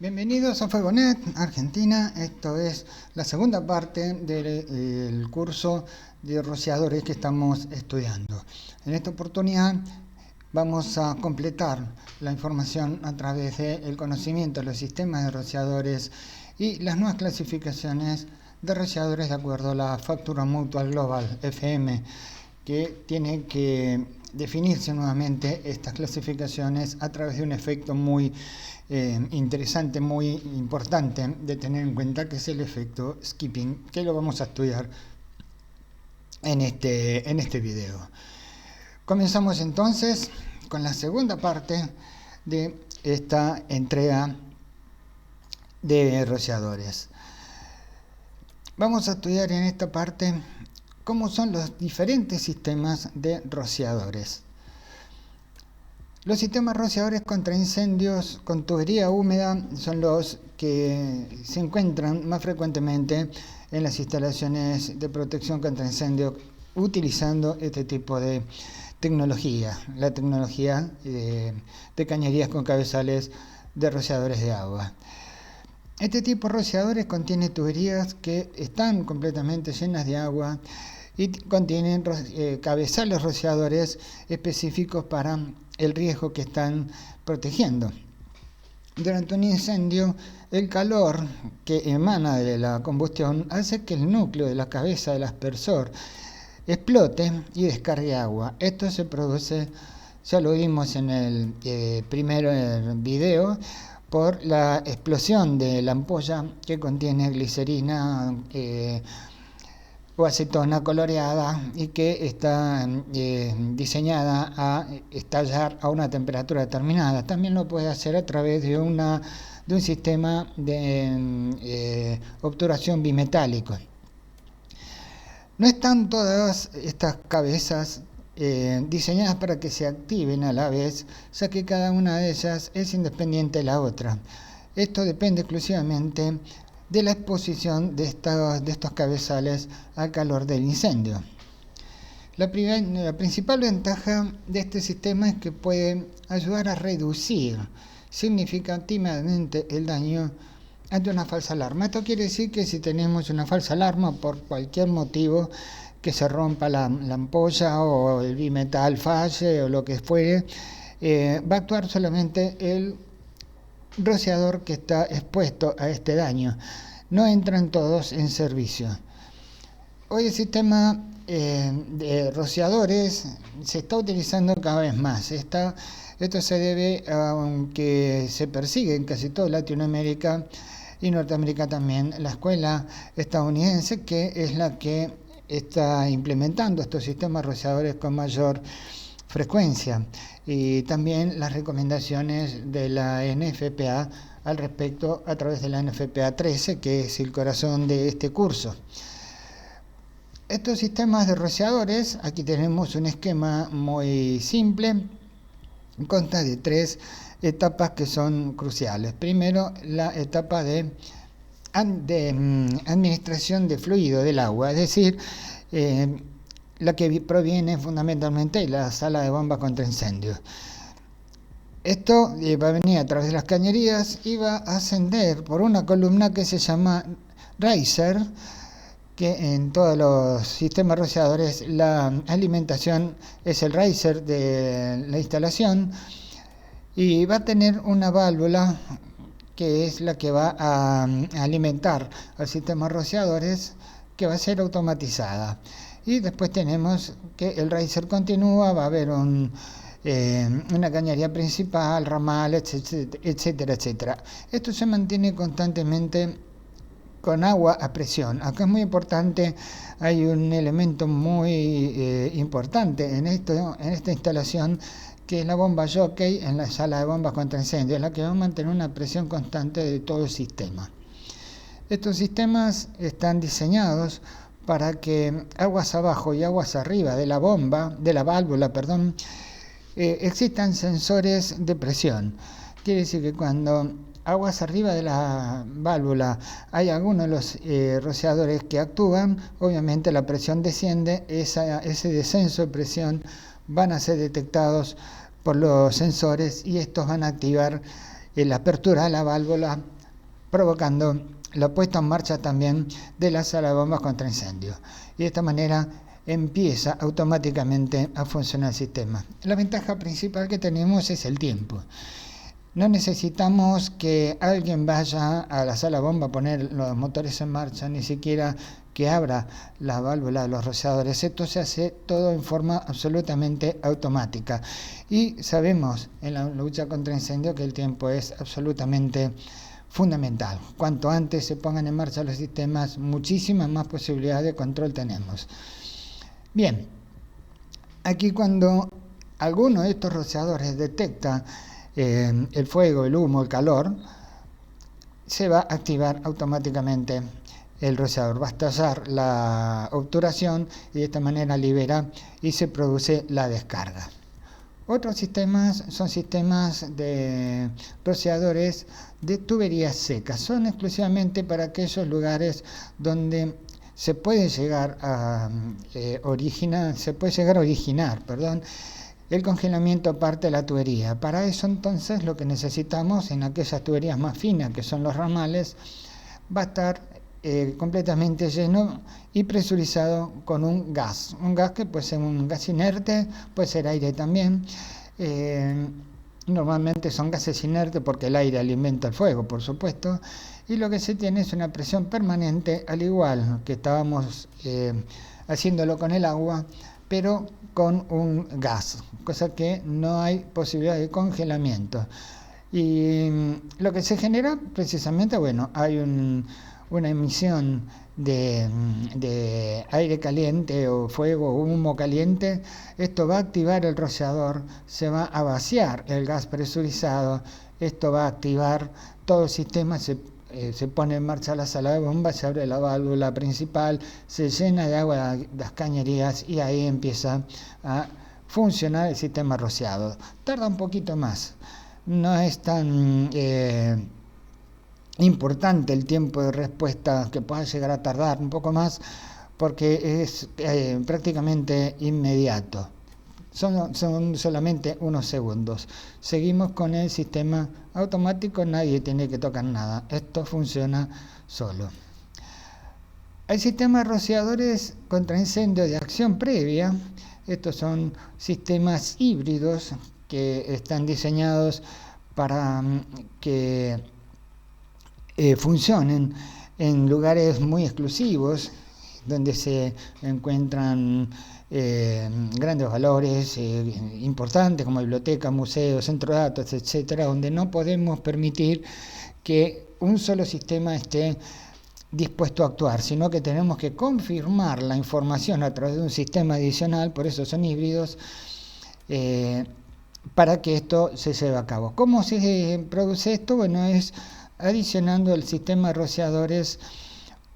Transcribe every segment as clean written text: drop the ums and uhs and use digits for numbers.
Bienvenidos a Fuegonet, Argentina. Esto es la segunda parte del curso de rociadores que estamos estudiando. En esta oportunidad vamos a completar la información a través del conocimiento de los sistemas de rociadores y las nuevas clasificaciones de rociadores de acuerdo a la Factura Mutual Global, FM, que tiene que definirse nuevamente estas clasificaciones a través de un efecto muy interesante, muy importante de tener en cuenta, que es el efecto skipping, que lo vamos a estudiar en este video. Comenzamos entonces con la segunda parte de esta entrega de rociadores. Vamos a estudiar en esta parte cómo son los diferentes sistemas de rociadores. Los sistemas rociadores contra incendios con tubería húmeda son los que se encuentran más frecuentemente en las instalaciones de protección contra incendios utilizando este tipo de tecnología, la tecnología de cañerías con cabezales de rociadores de agua. Este tipo de rociadores contiene tuberías que están completamente llenas de agua y contienen cabezales rociadores específicos para el riesgo que están protegiendo. Durante un incendio, el calor que emana de la combustión hace que el núcleo de la cabeza del aspersor explote y descargue agua. Esto se produce, ya lo vimos en el primer video, por la explosión de la ampolla que contiene glicerina o acetona coloreada y que está diseñada a estallar a una temperatura determinada. También lo puede hacer a través de un sistema de obturación bimetálico. No están todas estas cabezas diseñadas para que se activen a la vez, ya que cada una de ellas es independiente de la otra. Esto depende exclusivamente de la exposición de estos cabezales al calor del incendio. La principal ventaja de este sistema es que puede ayudar a reducir significativamente el daño ante una falsa alarma. Esto quiere decir que si tenemos una falsa alarma por cualquier motivo, que se rompa la ampolla o el bimetal falle o lo que fuere, va a actuar solamente el rociador que está expuesto a este daño. No entran todos en servicio. Hoy el sistema de rociadores se está utilizando cada vez más. Esto se debe a que se persigue en casi toda Latinoamérica y Norteamérica también la escuela estadounidense, que es la que está implementando estos sistemas rociadores con mayor frecuencia, y también las recomendaciones de la NFPA al respecto a través de la NFPA 13, que es el corazón de este curso. Estos sistemas de rociadores, aquí tenemos un esquema muy simple, consta de 3 etapas que son cruciales. Primero, la etapa de administración de fluido del agua, es decir, la que proviene fundamentalmente de la sala de bomba contra incendios. Esto va a venir a través de las cañerías y va a ascender por una columna que se llama riser, que en todos los sistemas rociadores la alimentación es el riser de la instalación, y va a tener una válvula que es la que va a alimentar al sistema rociadores, que va a ser automatizada. Y después tenemos que el riser continúa, va a haber una cañería principal, ramal, etcétera, etcétera. Esto se mantiene constantemente con agua a presión. Acá es muy importante, hay un elemento muy importante en esta instalación, que es la bomba jockey en la sala de bombas contra incendios, la que va a mantener una presión constante de todo el sistema. Estos sistemas están diseñados para que aguas abajo y aguas arriba de la válvula, existan sensores de presión. Quiere decir que cuando aguas arriba de la válvula hay alguno de los rociadores que actúan, obviamente la presión desciende, ese descenso de presión van a ser detectados por los sensores y estos van a activar la apertura de la válvula, provocando la puesta en marcha también de la sala de bombas contra incendio. Y de esta manera empieza automáticamente a funcionar el sistema. La ventaja principal que tenemos es el tiempo. No necesitamos que alguien vaya a la sala de bomba a poner los motores en marcha, ni siquiera que abra la válvula de los rociadores. Esto se hace todo en forma absolutamente automática. Y sabemos en la lucha contra incendio que el tiempo es absolutamente fundamental. Cuanto antes se pongan en marcha los sistemas, muchísimas más posibilidades de control tenemos. Bien, aquí cuando alguno de estos rociadores detecta el fuego, el humo, el calor, se va a activar automáticamente el rociador. Va a estallar la obturación y de esta manera libera y se produce la descarga. Otros sistemas son sistemas de rociadores de tuberías secas. Son exclusivamente para aquellos lugares donde se puede llegar a originar el congelamiento parte de la tubería. Para eso entonces lo que necesitamos en aquellas tuberías más finas, que son los ramales, va a estar completamente lleno y presurizado con un gas que puede ser un gas inerte, puede ser aire también. Normalmente son gases inertes porque el aire alimenta el fuego, por supuesto, y lo que se tiene es una presión permanente, al igual que estábamos haciéndolo con el agua, pero con un gas, cosa que no hay posibilidad de congelamiento. Y lo que se genera precisamente, hay una emisión de aire caliente o fuego o humo caliente. Esto va a activar el rociador, se va a vaciar el gas presurizado, esto va a activar todo el sistema, se pone en marcha la sala de bombas, se abre la válvula principal, se llena de agua las cañerías y ahí empieza a funcionar el sistema rociado. Tarda un poquito más, no es tan importante el tiempo de respuesta que pueda llegar a tardar un poco más porque es prácticamente inmediato. Son solamente unos segundos. Seguimos con el sistema automático, nadie tiene que tocar nada. Esto funciona solo. Hay sistemas rociadores contra incendios de acción previa. Estos son sistemas híbridos que están diseñados para que funcionen en lugares muy exclusivos, donde se encuentran grandes valores importantes como bibliotecas, museos, centros de datos, etcétera, donde no podemos permitir que un solo sistema esté dispuesto a actuar, sino que tenemos que confirmar la información a través de un sistema adicional, por eso son híbridos, para que esto se lleve a cabo. ¿Cómo se produce esto? Bueno, es adicionando al sistema de rociadores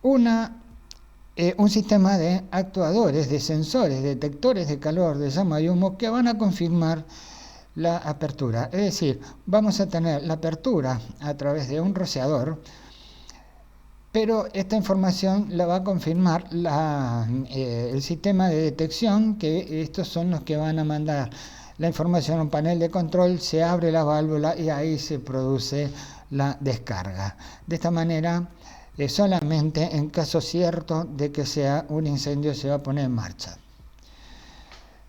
un sistema de actuadores, de sensores, detectores de calor, de llama y humo, que van a confirmar la apertura. Es decir, vamos a tener la apertura a través de un rociador, pero esta información la va a confirmar el sistema de detección, que estos son los que van a mandar la información a un panel de control, se abre la válvula y ahí se produce la descarga. De esta manera, solamente en caso cierto de que sea un incendio se va a poner en marcha.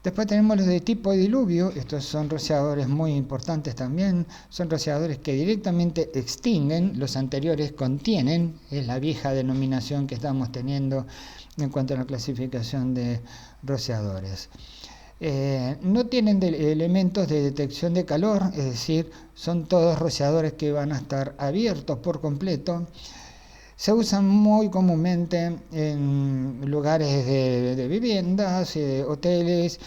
Después tenemos los de tipo diluvio. Estos son rociadores muy importantes también. Son rociadores que directamente extinguen. Los anteriores contienen. Es la vieja denominación que estamos teniendo en cuanto a la clasificación de rociadores. No tienen elementos de detección de calor, es decir, son todos rociadores que van a estar abiertos por completo. Se usan muy comúnmente en lugares de viviendas, hoteles,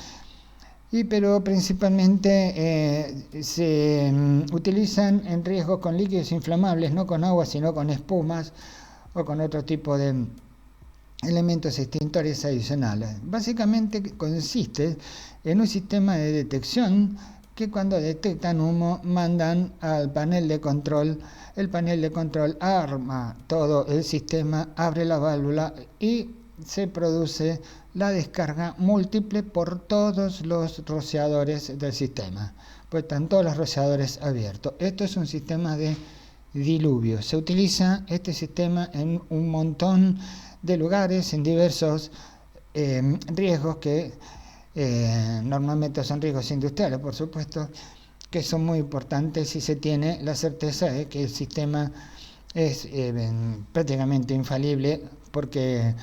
pero principalmente se utilizan en riesgos con líquidos inflamables, no con agua, sino con espumas o con otro tipo de elementos extintores adicionales. Básicamente consiste en un sistema de detección que cuando detectan humo mandan al panel de control. El panel de control arma todo el sistema, abre la válvula y se produce la descarga múltiple por todos los rociadores del sistema. pues están todos los rociadores abiertos. Esto es un sistema de diluvio. Se utiliza este sistema en un montón de lugares, en diversos riesgos que normalmente son riesgos industriales, por supuesto, que son muy importantes si se tiene la certeza de que el sistema es prácticamente infalible, porque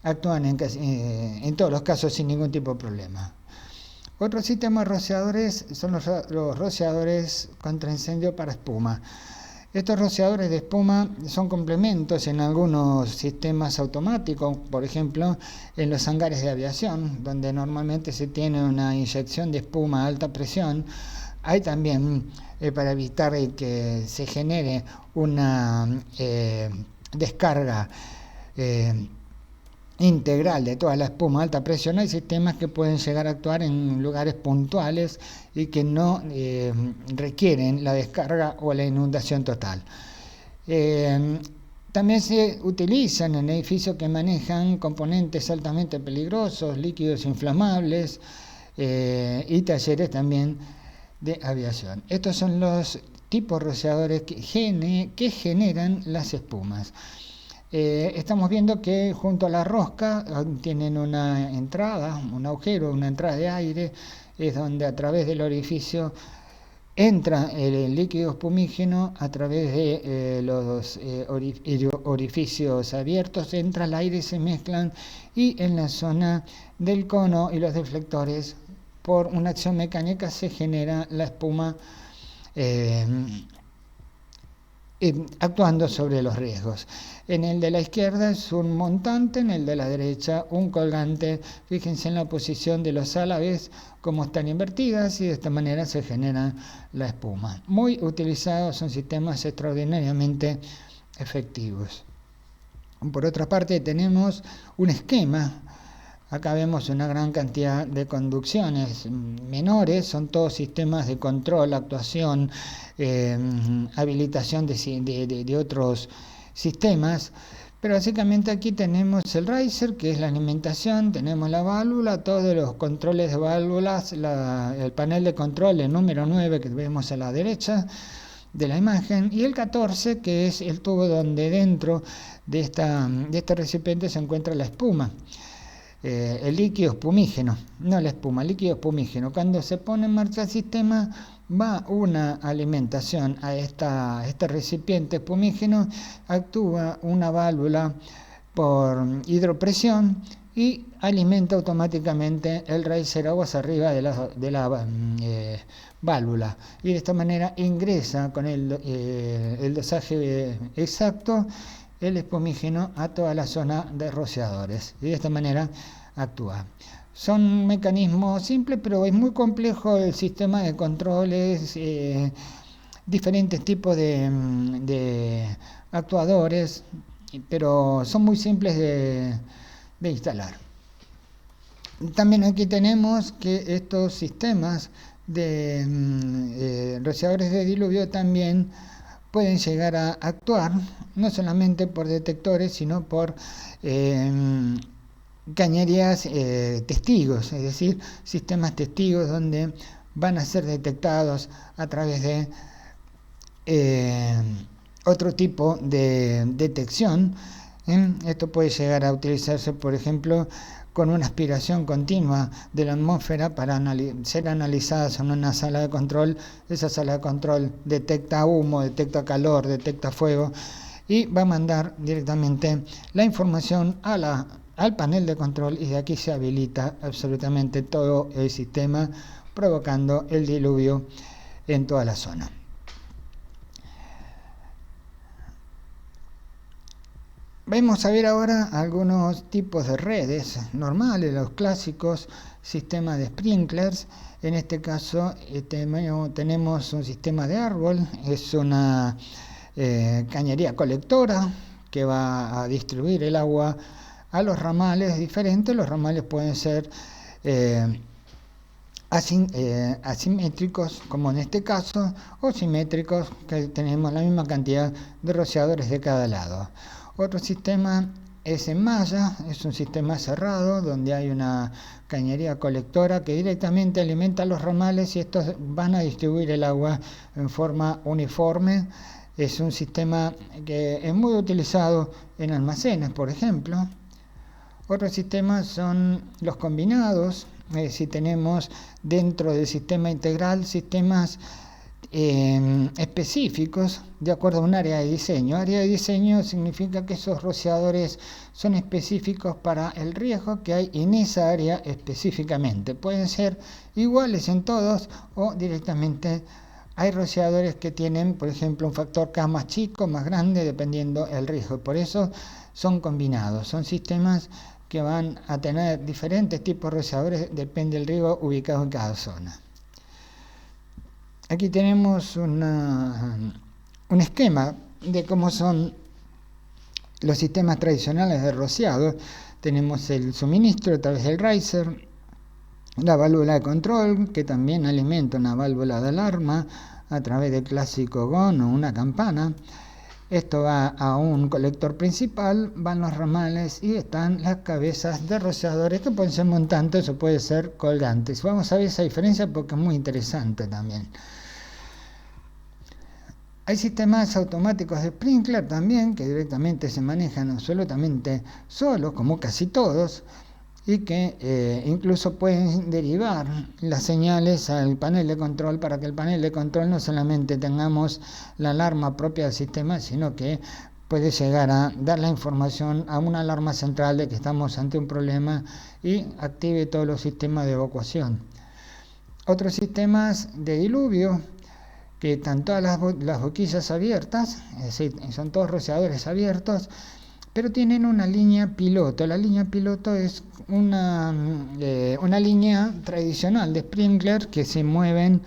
actúan en todos los casos sin ningún tipo de problema. Otro sistema de rociadores son los rociadores contra incendio para espuma. Estos rociadores de espuma son complementos en algunos sistemas automáticos, por ejemplo, en los hangares de aviación, donde normalmente se tiene una inyección de espuma a alta presión. Hay también, para evitar que se genere una descarga integral de toda la espuma a alta presión, hay sistemas que pueden llegar a actuar en lugares puntuales y que no requieren la descarga o la inundación total. También se utilizan en edificios que manejan componentes altamente peligrosos, líquidos inflamables y talleres también de aviación. Estos son los tipos rociadores que generan las espumas. Estamos viendo que junto a la rosca tienen una entrada, un agujero, una entrada de aire, es donde a través del orificio entra el líquido espumígeno, a través de los orificios abiertos entra el aire y se mezclan, y en la zona del cono y los deflectores, por una acción mecánica, se genera la espuma actuando sobre los riesgos. En el de la izquierda es un montante, en el de la derecha un colgante. Fíjense en la posición de los álabes, cómo están invertidas, y de esta manera se genera la espuma. Muy utilizados, son sistemas extraordinariamente efectivos. Por otra parte, tenemos un esquema. Acá vemos una gran cantidad de conducciones menores, son todos sistemas de control, actuación, habilitación de otros sistemas, pero básicamente aquí tenemos el riser, que es la alimentación, tenemos la válvula, todos los controles de válvulas, el panel de control, el número 9 que vemos a la derecha de la imagen, y el 14, que es el tubo donde dentro de este recipiente se encuentra la espuma. El líquido espumígeno, no la espuma, el líquido espumígeno. Cuando se pone en marcha el sistema, va una alimentación a este recipiente espumígeno, actúa una válvula por hidropresión y alimenta automáticamente el riser aguas arriba de la válvula, y de esta manera ingresa con el dosaje exacto el espumígeno a toda la zona de rociadores, y de esta manera actúa. Son mecanismos simples, pero es muy complejo el sistema de controles, diferentes tipos de actuadores, pero son muy simples de instalar. También aquí tenemos que estos sistemas de rociadores de diluvio también pueden llegar a actuar no solamente por detectores, sino por cañerías testigos, es decir, sistemas testigos donde van a ser detectados a través de otro tipo de detección. Esto puede llegar a utilizarse, por ejemplo, con una aspiración continua de la atmósfera para ser analizadas en una sala de control. Esa sala de control detecta humo, detecta calor, detecta fuego, y va a mandar directamente la información al panel de control, y de aquí se habilita absolutamente todo el sistema, provocando el diluvio en toda la zona. Vamos a ver ahora algunos tipos de redes normales, los clásicos sistemas de sprinklers. En este caso tenemos un sistema de árbol, es una cañería colectora que va a distribuir el agua a los ramales diferentes. Los ramales pueden ser asimétricos, como en este caso, o simétricos, que tenemos la misma cantidad de rociadores de cada lado. Otro sistema es en malla, es un sistema cerrado donde hay una cañería colectora que directamente alimenta los ramales y estos van a distribuir el agua en forma uniforme. Es un sistema que es muy utilizado en almacenes, por ejemplo. Otros sistemas son los combinados. Si tenemos dentro del sistema integral sistemas específicos de acuerdo a un área de diseño. Área de diseño significa que esos rociadores son específicos para el riesgo que hay en esa área específicamente. Pueden ser iguales en todos o directamente hay rociadores que tienen, por ejemplo, un factor K más chico, más grande, dependiendo del riesgo. Por eso son combinados. Son sistemas que van a tener diferentes tipos de rociadores, depende del riesgo ubicado en cada zona. Aquí tenemos un esquema de cómo son los sistemas tradicionales de rociado. Tenemos el suministro a través del riser, la válvula de control, que también alimenta una válvula de alarma a través del clásico GON o una campana. Esto va a un colector principal, van los ramales y están las cabezas de rociadores que pueden ser montantes o pueden ser colgantes. Vamos a ver esa diferencia porque es muy interesante también. Hay sistemas automáticos de sprinkler también que directamente se manejan absolutamente solos, como casi todos, y que incluso pueden derivar las señales al panel de control para que el panel de control no solamente tengamos la alarma propia del sistema, sino que puede llegar a dar la información a una alarma central de que estamos ante un problema y active todos los sistemas de evacuación. Otros sistemas de diluvio, que están todas las boquillas abiertas, es decir, son todos rociadores abiertos, pero tienen una línea piloto. La línea piloto es una línea tradicional de sprinkler que se van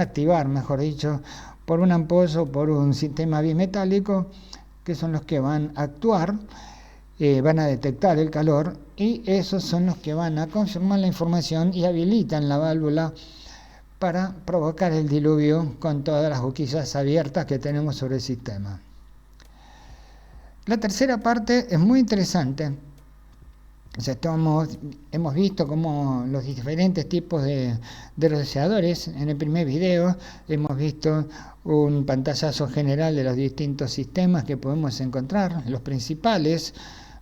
a activar, mejor dicho, por un ampollo o por un sistema bimetálico, que son los que van a actuar, van a detectar el calor, y esos son los que van a confirmar la información y habilitan la válvula para provocar el diluvio con todas las boquillas abiertas que tenemos sobre el sistema. La tercera parte es muy interesante. O sea, hemos visto cómo los diferentes tipos de rociadores. En el primer video hemos visto un pantallazo general de los distintos sistemas que podemos encontrar, los principales.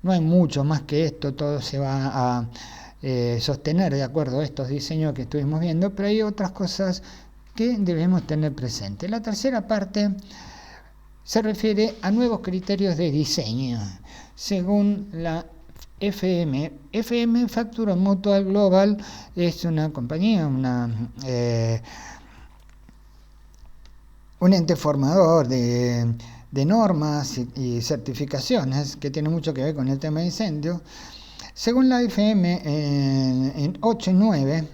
No hay mucho más que esto, todo se va a sostener de acuerdo a estos diseños que estuvimos viendo, pero hay otras cosas que debemos tener presente. La tercera parte se refiere a nuevos criterios de diseño. Según la FM, Factura Mutual Global, es una compañía, un ente formador de normas y certificaciones que tiene mucho que ver con el tema de incendio. Según la FM, en 8 y 9,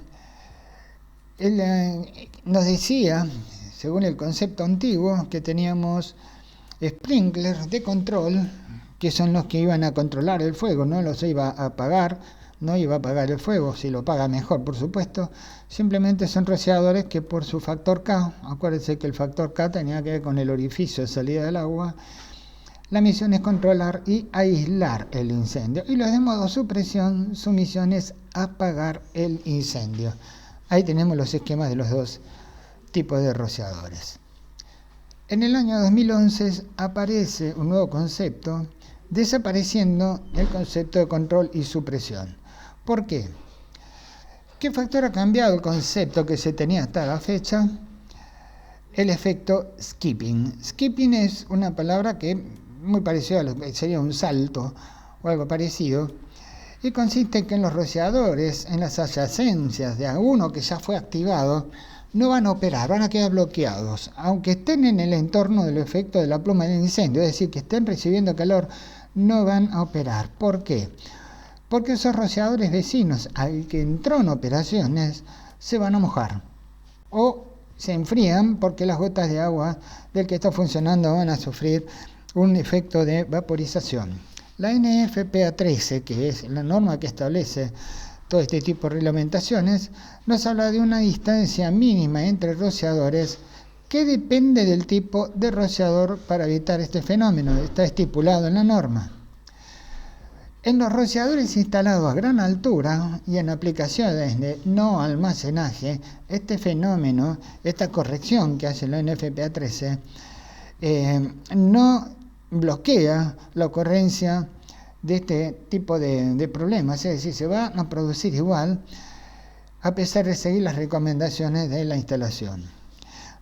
él nos decía, según el concepto antiguo, que teníamos sprinklers de control, que son los que iban a controlar el fuego, no los iba a apagar, no iba a apagar el fuego, si lo apaga mejor, por supuesto. Simplemente son rociadores que por su factor K, acuérdense que el factor K tenía que ver con el orificio de salida del agua. La misión es controlar y aislar el incendio. Y los de modo supresión, su misión es apagar el incendio. Ahí tenemos los esquemas de los dos tipos de rociadores. En el año 2011 aparece un nuevo concepto, desapareciendo el concepto de control y supresión. ¿Por qué? ¿Qué factor ha cambiado el concepto que se tenía hasta la fecha? El efecto skipping. Skipping es una palabra que muy parecido a lo que sería un salto o algo parecido, y consiste en que en los rociadores, en las adyacencias de alguno que ya fue activado, no van a operar, van a quedar bloqueados, aunque estén en el entorno del efecto de la pluma del incendio, es decir, que estén recibiendo calor, no van a operar. ¿Por qué? Porque esos rociadores vecinos al que entró en operaciones se van a mojar o se enfrían porque las gotas de agua del que está funcionando van a sufrir un efecto de vaporización. La NFPA 13, que es la norma que establece todo este tipo de reglamentaciones, nos habla de una distancia mínima entre rociadores que depende del tipo de rociador para evitar este fenómeno. Está estipulado en la norma. En los rociadores instalados a gran altura y en aplicaciones de no almacenaje, este fenómeno, esta corrección que hace la NFPA13, no bloquea la ocurrencia de este tipo de problemas, es decir, se va a producir igual a pesar de seguir las recomendaciones de la instalación.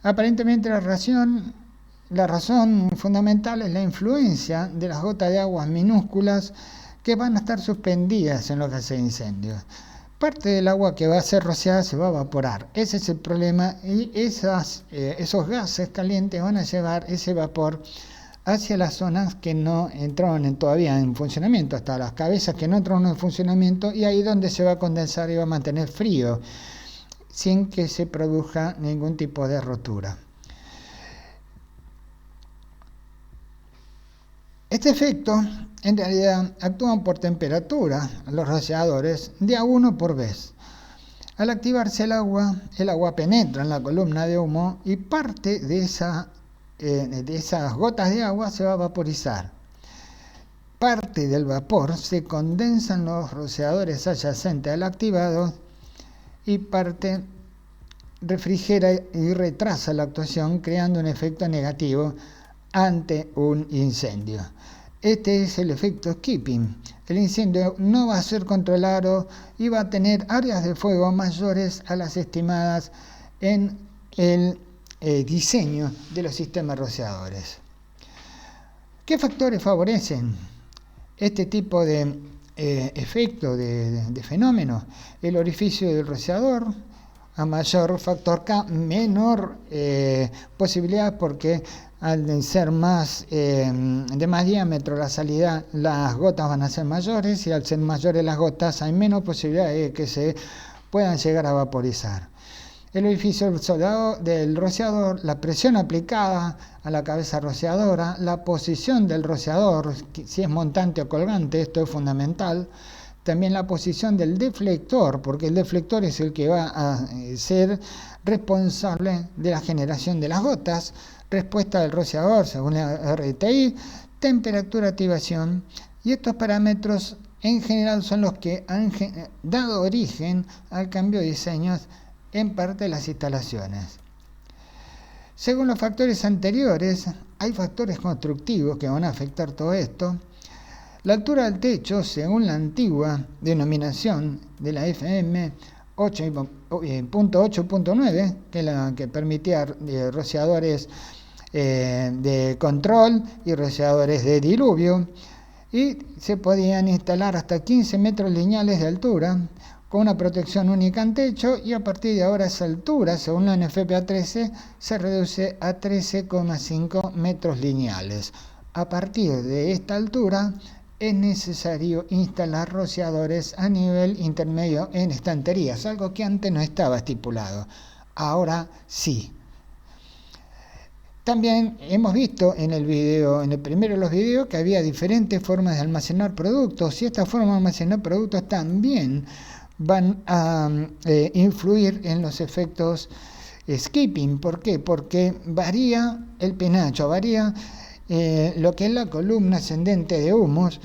Aparentemente la razón fundamental es la influencia de las gotas de aguas minúsculas que van a estar suspendidas en lo que hace incendios. Parte del agua que va a ser rociada se va a evaporar. Ese es el problema y esos gases calientes van a llevar ese vapor hacia las zonas que no entraron todavía en funcionamiento, hasta las cabezas que no entraron en funcionamiento, y ahí donde se va a condensar y va a mantener frío, sin que se produzca ningún tipo de rotura. Este efecto, en realidad, actúan por temperatura los rociadores de a 1 por vez. Al activarse el agua penetra en la columna de humo y parte de esas gotas de agua se va a vaporizar. Parte del vapor se condensa en los rociadores adyacentes al activado y parte refrigera y retrasa la actuación, creando un efecto negativo ante un incendio. Este es el efecto skipping. El incendio no va a ser controlado y va a tener áreas de fuego mayores a las estimadas en el diseño de los sistemas rociadores. ¿Qué factores favorecen este tipo de efecto, de fenómeno? El orificio del rociador, a mayor factor K, menor posibilidad, porque al ser de más diámetro la salida, las gotas van a ser mayores, y al ser mayores las gotas hay menos posibilidad de que se puedan llegar a vaporizar. El orificio del rociador, la presión aplicada a la cabeza rociadora, la posición del rociador, si es montante o colgante, esto es fundamental. También la posición del deflector, porque el deflector es el que va a ser responsable de la generación de las gotas. Respuesta del rociador según la RTI, temperatura, activación, y estos parámetros en general son los que han dado origen al cambio de diseños en parte de las instalaciones. Según los factores anteriores, hay factores constructivos que van a afectar todo esto. La altura del techo, según la antigua denominación de la FM 8.8.9, que es la que permitía rociadores de control y rociadores de diluvio, y se podían instalar hasta 15 metros lineales de altura, con una protección única en techo, y a partir de ahora esa altura, según la NFPA 13, se reduce a 13,5 metros lineales. A partir de esta altura es necesario instalar rociadores a nivel intermedio en estanterías, algo que antes no estaba estipulado. Ahora sí. También hemos visto en el primero de los videos, que había diferentes formas de almacenar productos, y estas formas de almacenar productos también van a influir en los efectos skipping. ¿Por qué? Porque varía el penacho, varía lo que es la columna ascendente de humos,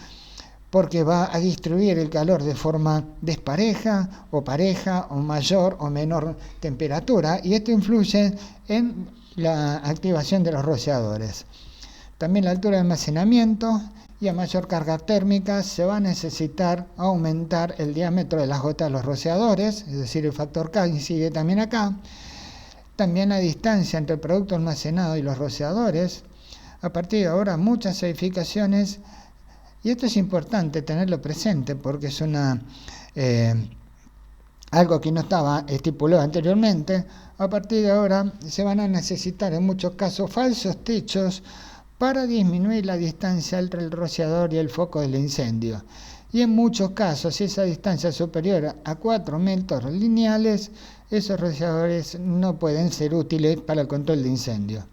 porque va a distribuir el calor de forma despareja o pareja, o mayor o menor temperatura, y esto influye en la activación de los rociadores. También la altura de almacenamiento, y a mayor carga térmica se va a necesitar aumentar el diámetro de las gotas de los rociadores, es decir, el factor K incide también acá. También la distancia entre el producto almacenado y los rociadores. A partir de ahora, muchas edificaciones, y esto es importante tenerlo presente porque es algo que no estaba estipulado anteriormente. A partir de ahora se van a necesitar en muchos casos falsos techos para disminuir la distancia entre el rociador y el foco del incendio. Y en muchos casos, si esa distancia es superior a 4 metros lineales, esos rociadores no pueden ser útiles para el control de incendio.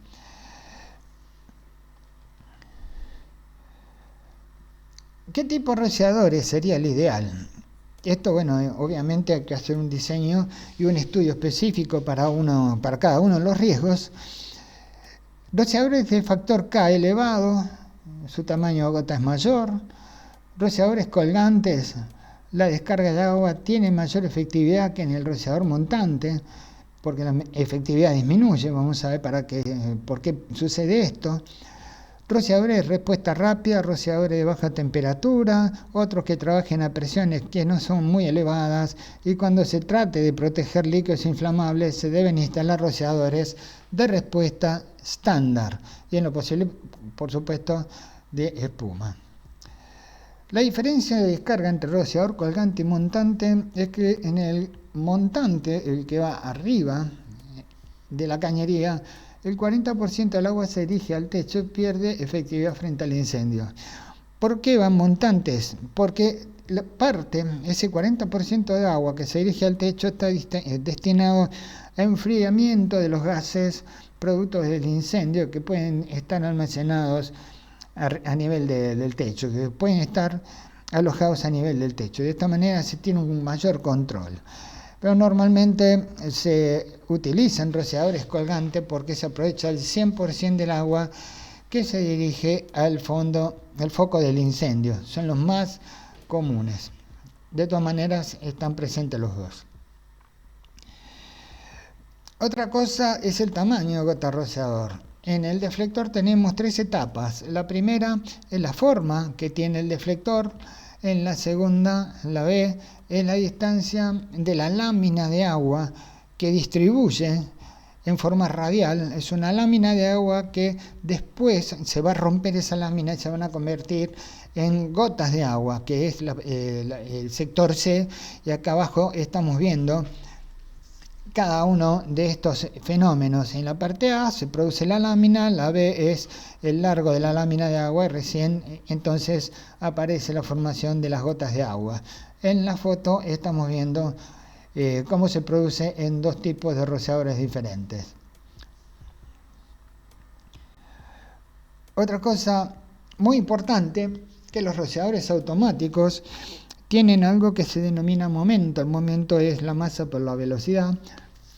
¿Qué tipo de rociadores sería el ideal? Esto, obviamente hay que hacer un diseño y un estudio específico para cada uno de los riesgos. Rociadores de factor K elevado, su tamaño de gota es mayor, rociadores colgantes, la descarga de agua tiene mayor efectividad que en el rociador montante, porque la efectividad disminuye. Vamos a ver por qué sucede esto. Rociadores de respuesta rápida, rociadores de baja temperatura, otros que trabajen a presiones que no son muy elevadas, y cuando se trate de proteger líquidos inflamables se deben instalar rociadores de respuesta estándar y en lo posible, por supuesto, de espuma. La diferencia de descarga entre rociador colgante y montante es que en el montante, el que va arriba de la cañería, el 40% del agua se dirige al techo y pierde efectividad frente al incendio. ¿Por qué van montantes? Porque ese 40% de agua que se dirige al techo está destinado a enfriamiento de los gases productos del incendio que pueden estar almacenados a nivel del techo, que pueden estar alojados a nivel del techo. De esta manera se tiene un mayor control. Pero normalmente se utilizan rociadores colgantes porque se aprovecha el 100% del agua que se dirige al foco del incendio. Son los más comunes. De todas maneras, están presentes los dos. Otra cosa es el tamaño de gota rociador. En el deflector tenemos 3 etapas. La primera es la forma que tiene el deflector. En la segunda, la B, es la distancia de la lámina de agua que distribuye en forma radial. Es una lámina de agua que después se va a romper esa lámina y se van a convertir en gotas de agua, que es el sector C, y acá abajo estamos viendo cada uno de estos fenómenos. En la parte A se produce la lámina, la B es el largo de la lámina de agua y recién entonces aparece la formación de las gotas de agua. En la foto estamos viendo cómo se produce en dos tipos de rociadores diferentes. Otra cosa muy importante, que los rociadores automáticos tienen algo que se denomina momento. El momento es la masa por la velocidad.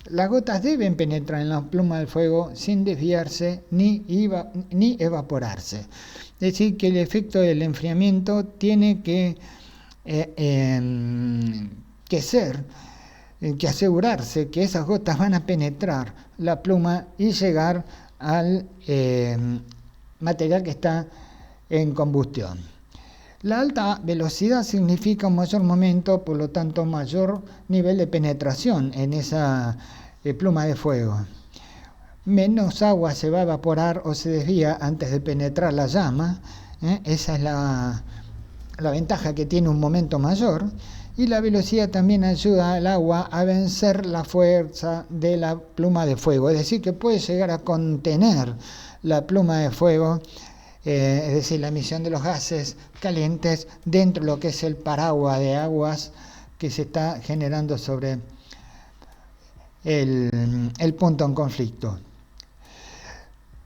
Las gotas deben penetrar en la pluma del fuego sin desviarse ni evaporarse. Es decir, que el efecto del enfriamiento tiene que asegurarse que esas gotas van a penetrar la pluma y llegar al material que está en combustión. La alta velocidad significa un mayor momento, por lo tanto mayor nivel de penetración en esa pluma de fuego. Menos agua se va a evaporar o se desvía antes de penetrar la llama. Esa es la ventaja que tiene un momento mayor. Y la velocidad también ayuda al agua a vencer la fuerza de la pluma de fuego. Es decir, que puede llegar a contener la pluma de fuego, es decir, la emisión de los gases calientes dentro de lo que es el paraguas de aguas que se está generando sobre el punto en conflicto.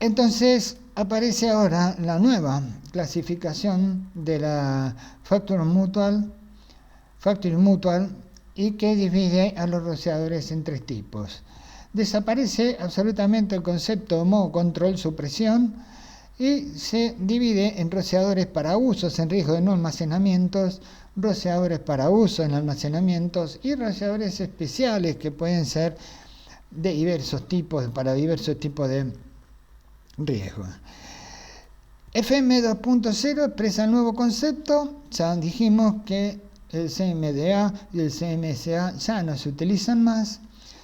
Entonces aparece ahora la nueva clasificación de la Factory Mutual, y que divide a los rociadores en 3 tipos. Desaparece absolutamente el concepto de modo control supresión y se divide en rociadores para usos en riesgo de no almacenamientos, rociadores para uso en almacenamientos y rociadores especiales que pueden ser de diversos tipos, para diversos tipos de riesgo. FM 2.0 expresa el nuevo concepto. Ya dijimos que el CMDA y el CMSA ya no se utilizan más.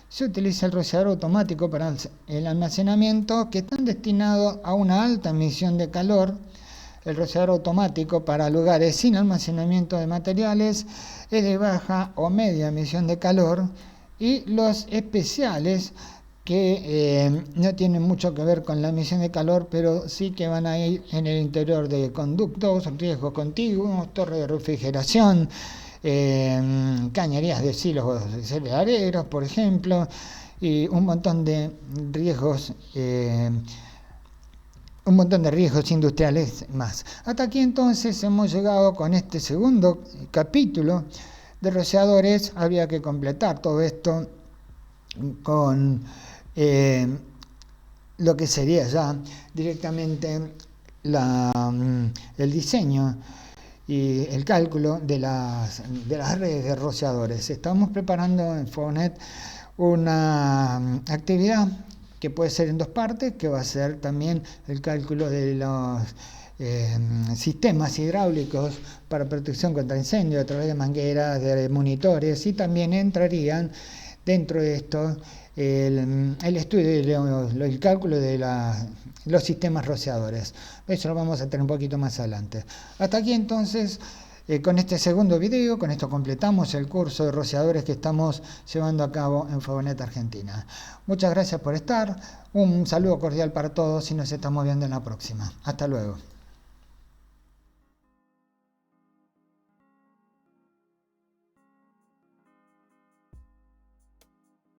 Se utiliza el rociador automático para el almacenamiento, que están destinados a una alta emisión de calor. El rociador automático para lugares sin almacenamiento de materiales es de baja o media emisión de calor. Y los especiales, que no tienen mucho que ver con la emisión de calor, pero sí que van a ir en el interior de conductos, riesgos contiguos, torres de refrigeración, cañerías de silos cerealeros, por ejemplo, y un montón de riesgos industriales más. Hasta aquí entonces hemos llegado con este segundo capítulo de rociadores. Había que completar todo esto con lo que sería ya directamente el diseño y el cálculo de las redes de rociadores. Estamos preparando en Fogonet una actividad que puede ser en dos partes, que va a ser también el cálculo de los sistemas hidráulicos para protección contra incendio a través de mangueras, de monitores, y también entrarían dentro de esto el estudio, el cálculo de los sistemas rociadores. Eso lo vamos a tener un poquito más adelante. Hasta aquí entonces, con este segundo video, con esto completamos el curso de rociadores que estamos llevando a cabo en Fogonet Argentina. Muchas gracias por estar, un saludo cordial para todos y nos estamos viendo en la próxima. Hasta luego.